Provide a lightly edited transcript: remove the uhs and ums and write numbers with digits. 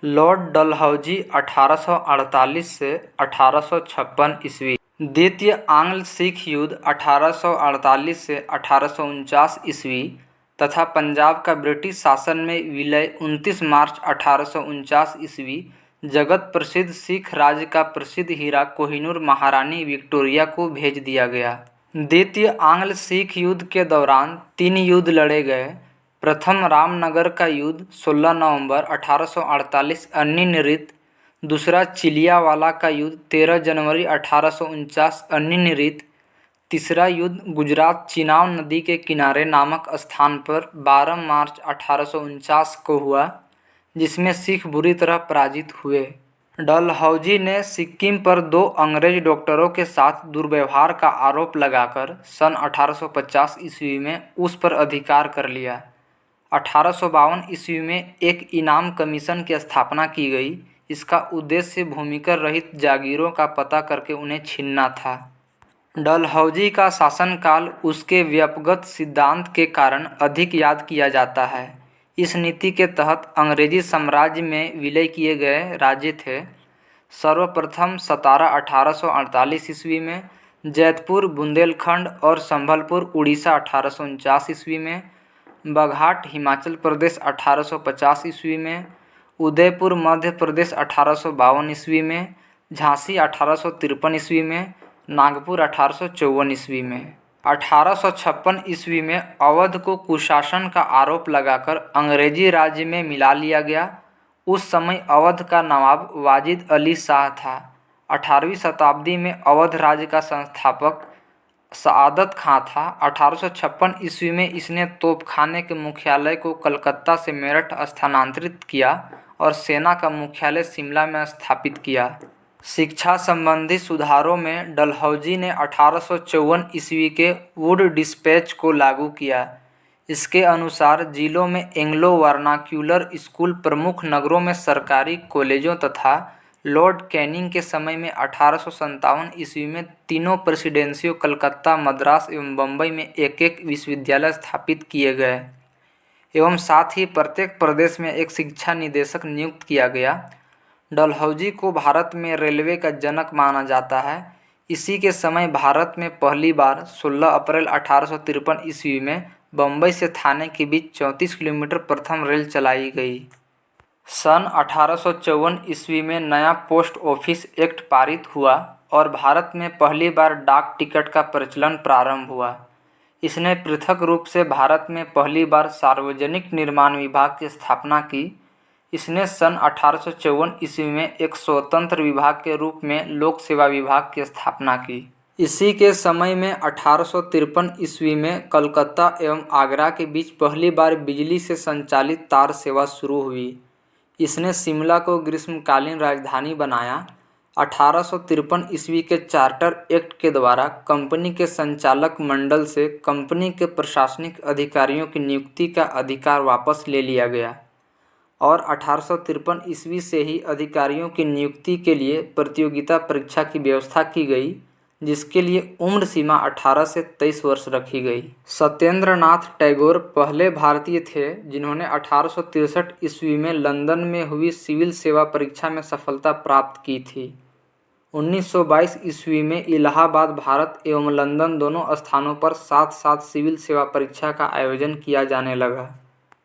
Lord Dalhousie 1848 से 1856 ईस्वी। द्वितीय आंग्ल सिख युद्ध 1848 से 1849 ईस्वी तथा पंजाब का ब्रिटिश शासन में विलय 29 मार्च 1849 ईस्वी। जगत प्रसिद्ध सिख राज्य का प्रसिद्ध हीरा कोहिनूर महारानी विक्टोरिया को भेज दिया गया। द्वितीय आंग्ल सिख युद्ध के दौरान 3 युद्ध लड़े गए। प्रथम रामनगर का युद्ध 16 नवंबर 1848 अन्यनिर्णीत। दूसरा चिलियावाला का युद्ध 13 जनवरी 1849 अन्यनिर्णीत। तीसरा युद्ध गुजरात चिनाब नदी के किनारे नामक स्थान पर 12 मार्च 1849 को हुआ, जिसमें सिख बुरी तरह पराजित हुए। डलहौजी ने सिक्किम पर 2 अंग्रेज डॉक्टरों के साथ दुर्व्यवहार का आरोप लगाकर सन 1850 ईस्वी में उस पर अधिकार कर लिया। 1852 ईस्वी में एक इनाम कमीशन की स्थापना की गई। इसका उद्देश्य भूमिकर रहित जागीरों का पता करके उन्हें छीनना था। डलहौजी का शासनकाल उसके व्यापक सिद्धांत के कारण अधिक याद किया जाता है। इस नीति के तहत अंग्रेजी साम्राज्य में विलय किए गए राज्य थे। सर्वप्रथम सतारा 1848 ईस्वी में, जैतपुर बुंदेलखंड और संभलपुर उड़ीसा 1849 ईस्वी में, बघाट हिमाचल प्रदेश 1850 ईस्वी में, उदयपुर मध्य प्रदेश 1852 ईस्वी में, झांसी 1853 ईस्वी में, नागपुर 1854 ईस्वी में। 1856 ईस्वी में अवध को कुशासन का आरोप लगाकर अंग्रेजी राज्य में मिला लिया गया। उस समय अवध का नवाब वाजिद अली शाह था। 18वीं शताब्दी में अवध राज्य का संस्थापक सआदत खां था। 1856 ईस्वी में इसने तोपखाने के मुख्यालय को कलकत्ता से मेरठ स्थानांतरित किया और सेना का मुख्यालय शिमला में स्थापित किया। शिक्षा संबंधी सुधारों में डलहौजी ने 1854 ईस्वी के वुड डिस्पैच को लागू किया। इसके अनुसार जिलों में एंग्लो वर्नाक्यूलर स्कूल, प्रमुख नगरों में सरकारी कॉलेजों तथा लॉर्ड कैनिंग के समय में 1857 ईस्वी में तीनों प्रेसिडेंसियों कलकत्ता, मद्रास एवं बम्बई में एक विश्वविद्यालय स्थापित किए गए एवं साथ ही प्रत्येक प्रदेश में एक शिक्षा निदेशक नियुक्त किया गया। डलहौजी को भारत में रेलवे का जनक माना जाता है। इसी के समय भारत में पहली बार 16 अप्रैल 1853 ईस्वी में बम्बई से थाने के बीच 34 किलोमीटर प्रथम रेल चलाई गई। सन 1854 ईस्वी में नया पोस्ट ऑफिस एक्ट पारित हुआ और भारत में पहली बार डाक टिकट का प्रचलन प्रारंभ हुआ। इसने पृथक रूप से भारत में पहली बार सार्वजनिक निर्माण विभाग की स्थापना की। इसने सन 1854 ईस्वी में एक स्वतंत्र विभाग के रूप में लोक सेवा विभाग की स्थापना की। इसी के समय में 1853 ईस्वी में कलकत्ता एवं आगरा के बीच पहली बार बिजली से संचालित तार सेवा शुरू हुई। इसने शिमला को ग्रीष्मकालीन राजधानी बनाया। 1853 ईस्वी के चार्टर एक्ट के द्वारा कंपनी के संचालक मंडल से कंपनी के प्रशासनिक अधिकारियों की नियुक्ति का अधिकार वापस ले लिया गया और 1853 ईस्वी से ही अधिकारियों की नियुक्ति के लिए प्रतियोगिता परीक्षा की व्यवस्था की गई, जिसके लिए उम्र सीमा 18 से 23 वर्ष रखी गई। सत्येंद्रनाथ टैगोर पहले भारतीय थे जिन्होंने 1863 ईस्वी में लंदन में हुई सिविल सेवा परीक्षा में सफलता प्राप्त की थी। 1922 ईस्वी में इलाहाबाद भारत एवं लंदन दोनों स्थानों पर साथ साथ सिविल सेवा परीक्षा का आयोजन किया जाने लगा।